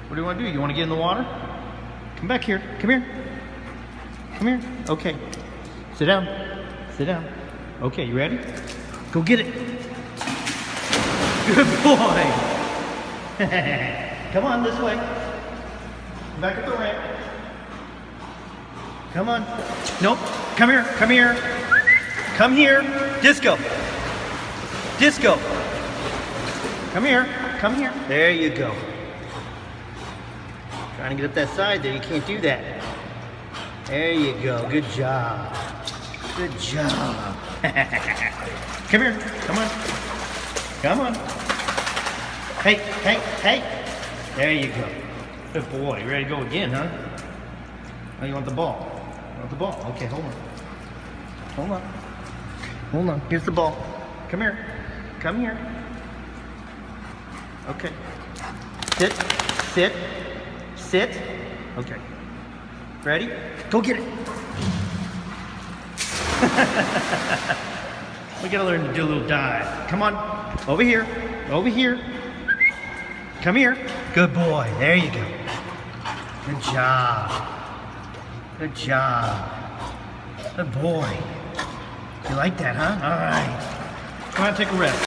What do you want to do? You want to get in the water? Come back here. Come here. Come here. Okay. Sit down. Sit down. Okay, you ready? Go get it. Good boy. Come on, this way. Back up the ramp. Come on. Nope. Come here. Come here. Come here. Disco. Disco. Come here. Come here. There you go. Trying to get up that side there. You can't do that. There you go. Good job. Good job. Come here. Come on. Come on. Hey, hey, hey. There you go. Good boy. You ready to go again, huh? Oh, you want the ball? You want the ball? Okay, hold on. Hold on. Hold on. Here's the ball. Come here. Come here. Okay. Sit. Sit. Sit. Okay. Ready? Go get it. We gotta learn to do a little dive. Come on. Over here. Over here. Come here. Good boy. There you go. Good job. Good job. Good boy. You like that, huh? All right. Come on, take a rest.